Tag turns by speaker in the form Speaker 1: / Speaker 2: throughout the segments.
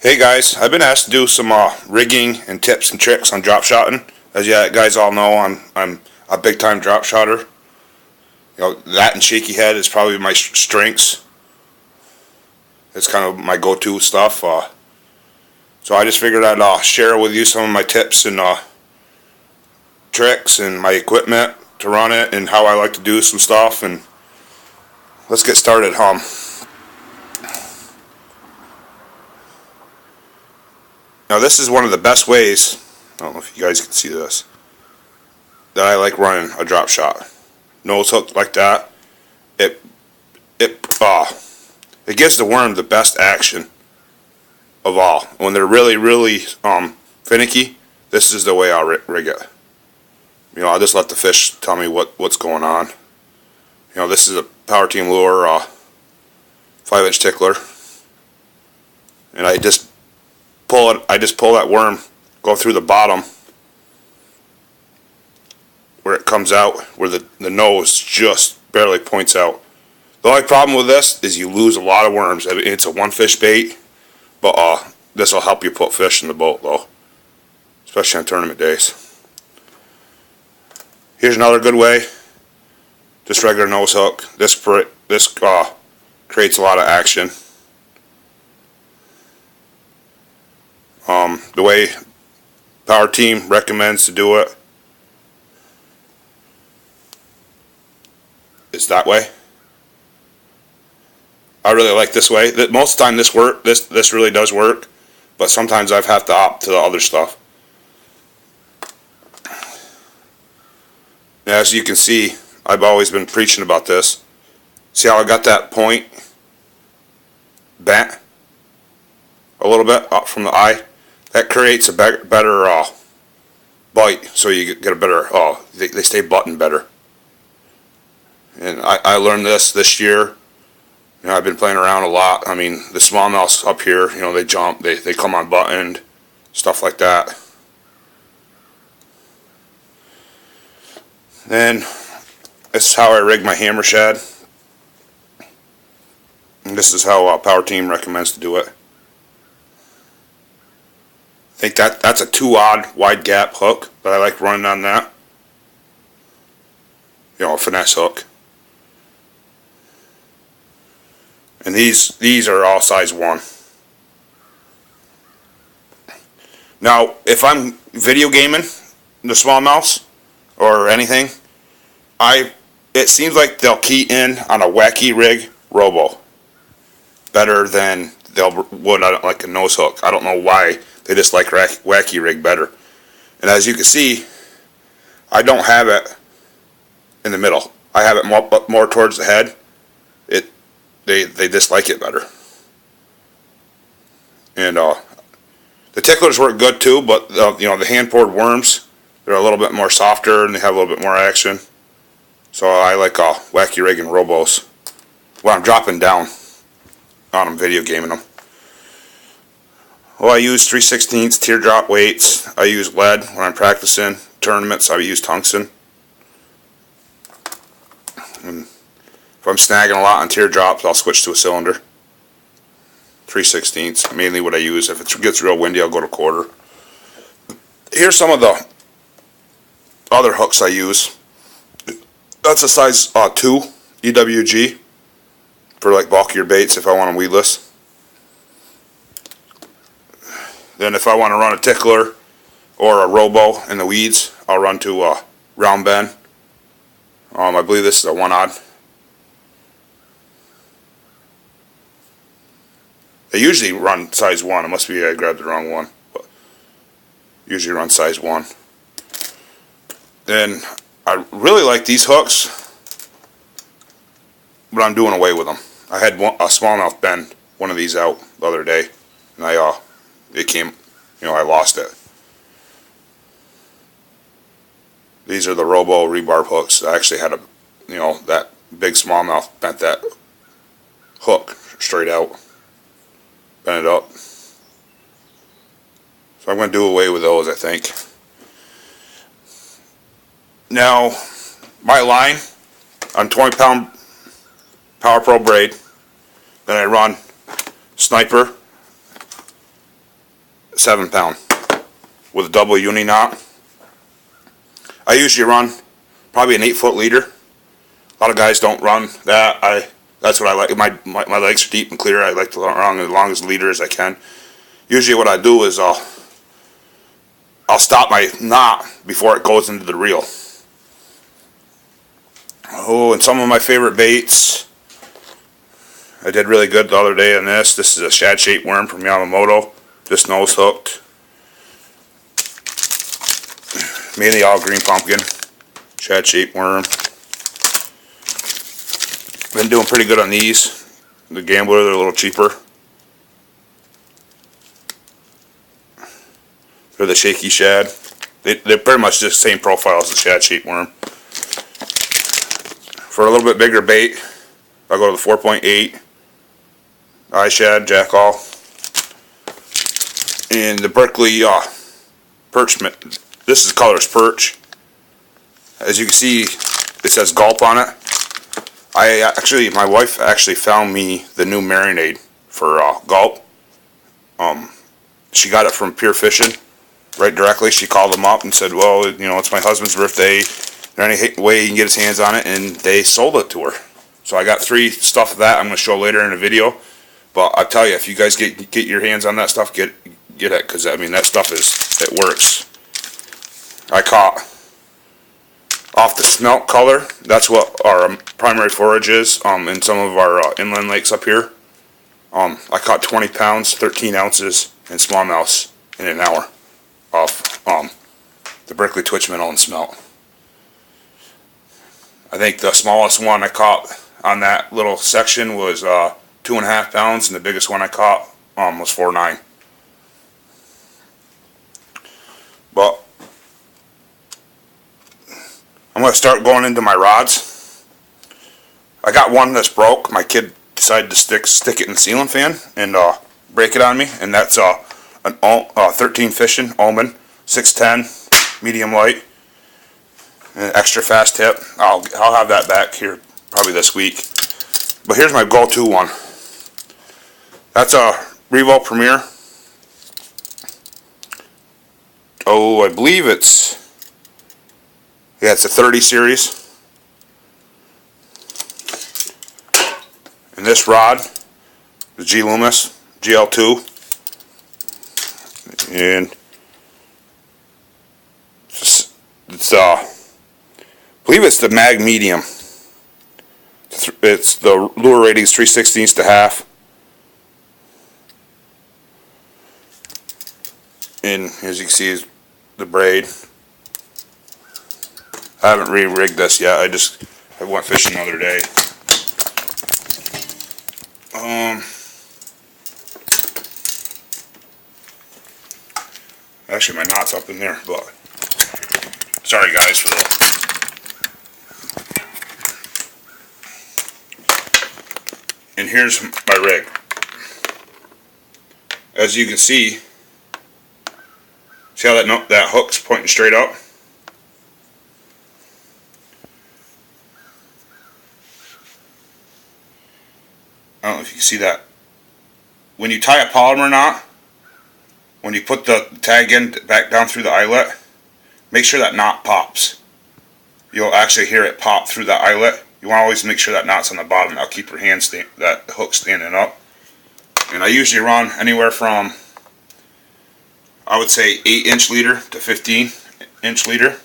Speaker 1: Hey guys, I've been asked to do some rigging and tips and tricks on drop shotting. As you guys all know, I'm a big time drop shotter. That and shaky head is probably my strengths. It's kind of my go-to stuff. So I just figured I'd share with you some of my tips and tricks and my equipment to run it and how I like to do some stuff. And let's get started. Now this is one of the best ways, I don't know if you guys can see this, that I like running a drop shot. Nose hook like that. It gives the worm the best action of all. When they're really finicky, this is the way I'll rig it. I'll just let the fish tell me what's going on. This is a Power Team lure, 5-inch tickler, and I just pull that worm, go through the bottom where it comes out, where the nose just barely points out. The only problem with this is you lose a lot of worms. It's a one fish bait, but this will help you put fish in the boat though, especially on tournament days. Here's another good way. Just regular nose hook. This creates a lot of action. The way Power Team recommends to do it is that way. I really like this way. Most of the time this really does work, but sometimes I've had to opt to the other stuff. Now, as you can see, I've always been preaching about this. See how I got that point bent a little bit up from the eye? That creates a better bite, so you get a better, they stay buttoned better. And I learned this year. I've been playing around a lot. I mean, the smallmouths up here, they jump, they come unbuttoned, stuff like that. Then, this is how I rig my hammer shad. And this is how Power Team recommends to do it. I think that's a 2-aught wide gap hook that I like running on that. A finesse hook. And these are all size 1. Now, if I'm video gaming the smallmouths or anything, it seems like they'll key in on a wacky rig robo better than would on like a nose hook. I don't know why. They just like wacky rig better. And as you can see, I don't have it in the middle. I have it more towards the head. They just like it better. And the ticklers work good too, but the hand poured worms, they're a little bit more softer and they have a little bit more action. So I like wacky rig and robos when I'm dropping down on them, video gaming them. Well, I use 3/16 teardrop weights. I use lead when I'm practicing tournaments. I use tungsten. And if I'm snagging a lot on teardrops, I'll switch to a cylinder. 3/16 mainly what I use. If it gets real windy, I'll go to quarter. Here's some of the other hooks I use. That's a size 2 EWG for like bulkier baits if I want them weedless. Then if I want to run a tickler or a robo in the weeds, I'll run to a round bend. I believe this is a 1-aught. They usually run size 1. It must be I grabbed the wrong one. But usually run size 1. Then I really like these hooks, but I'm doing away with them. I had a smallmouth bend one of these out the other day, and it came, I lost it. These are the Robo rebarb hooks. I actually had that big smallmouth bent that hook straight out, bent it up. So I'm going to do away with those, I think. Now, my line on 20-pound Power Pro braid, then I run Sniper 7 pound with a double uni knot. I usually run probably an 8-foot leader. A lot of guys don't run that. That's what I like. My legs are deep and clear. I like to run as long as the leader as I can. Usually what I do is I'll stop my knot before it goes into the reel. Oh, and some of my favorite baits. I did really good the other day on this. This is a shad-shaped worm from Yamamoto. Just nose hooked. Mainly all green pumpkin. Shad-shaped worm. Been doing pretty good on these. The Gambler, they're a little cheaper. They're the shaky shad. They're pretty much the same profile as the shad-shaped worm. For a little bit bigger bait, I go to the 4.8 eye shad, jackall, and the Berkley perch. This is color's perch. As you can see, it says Gulp on it. My wife actually found me the new marinade for Gulp. She got it from Pure Fishing, right directly. She called them up and said, well, it's my husband's birthday. Is there any way he can get his hands on it? And they sold it to her. So I got 3 stuff of that I'm going to show later in the video. But I tell you, if you guys get your hands on that stuff, get it, because that stuff it works. I caught off the smelt color. That's what our primary forage is in some of our inland lakes up here. I caught 20 pounds, 13 ounces in smallmouth in an hour off the Berkley Twitch minnow and smelt. I think the smallest one I caught on that little section was 2.5 pounds, and the biggest one I caught was 4.9. But I'm going to start going into my rods. I got one that's broke. My kid decided to stick it in the ceiling fan and break it on me, and that's an 13 fishing Omen 610 medium light. An extra fast tip. I'll have that back here probably this week. But here's my go-to one. That's a Revo Premier. Oh, I believe it's a 30 series. And this rod, the G Loomis GL2, and it's I believe it's the Mag Medium. It's the lure rating is 3/16 to half. And as you can see, is the braid. I haven't re-rigged this yet. I went fishing the other day. Actually, my knot's up in there, but sorry guys for that. And here's my rig. As you can see how that hook's pointing straight up? I don't know if you can see that. When you tie a polymer knot, when you put the tag in back down through the eyelet, make sure that knot pops. You'll actually hear it pop through the eyelet. You want to always make sure that knot's on the bottom. That'll keep your that hook standing up. And I usually run anywhere from, I would say, 8-inch leader to 15-inch leader.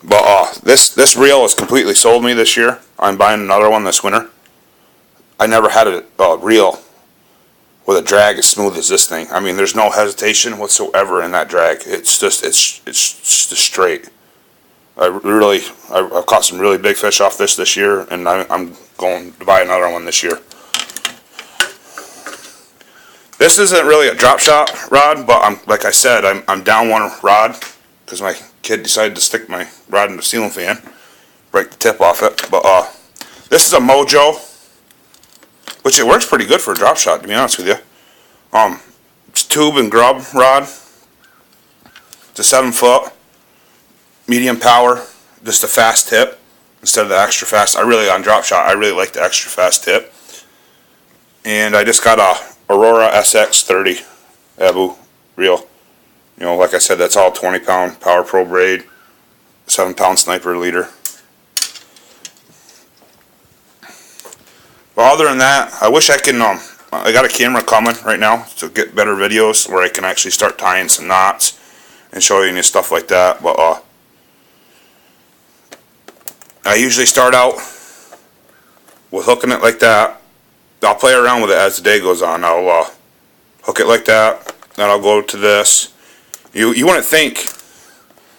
Speaker 1: But this reel has completely sold me this year. I'm buying another one this winter. I never had a reel with a drag as smooth as this thing. I mean, there's no hesitation whatsoever in that drag. It's just straight. I've caught some really big fish off this year, and I'm going to buy another one this year. This isn't really a drop shot rod, but like I said, I'm down one rod because my kid decided to stick my rod in the ceiling fan, break the tip off it. But this is a Mojo, which it works pretty good for a drop shot, to be honest with you. It's tube and grub rod. It's a 7-foot. Medium power, just a fast tip instead of the extra fast. On drop shot, I really like the extra fast tip. And I just got Aurora SX30 Abu reel. You know, like I said, that's all 20-pound Power Pro braid, 7-pound sniper leader. Well, other than that, I wish I can, I got a camera coming right now to get better videos where I can actually start tying some knots and showing you stuff like that. But I usually start out with hooking it like that. I'll play around with it as the day goes on. I'll hook it like that, then I'll go to this. You wouldn't think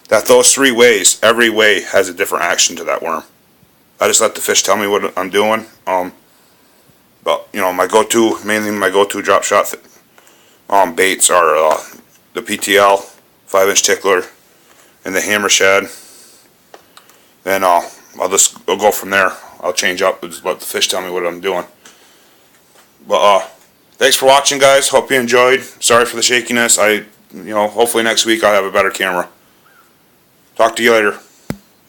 Speaker 1: that those 3 ways, every way has a different action to that worm. I just let the fish tell me what I'm doing. But you know, mainly my go-to drop shot baits are the PTL 5-inch tickler and the hammer shad. Then I'll go from there. I'll change up and just let the fish tell me what I'm doing. But thanks for watching, guys. Hope you enjoyed. Sorry for the shakiness. Hopefully next week I'll have a better camera. Talk to you later.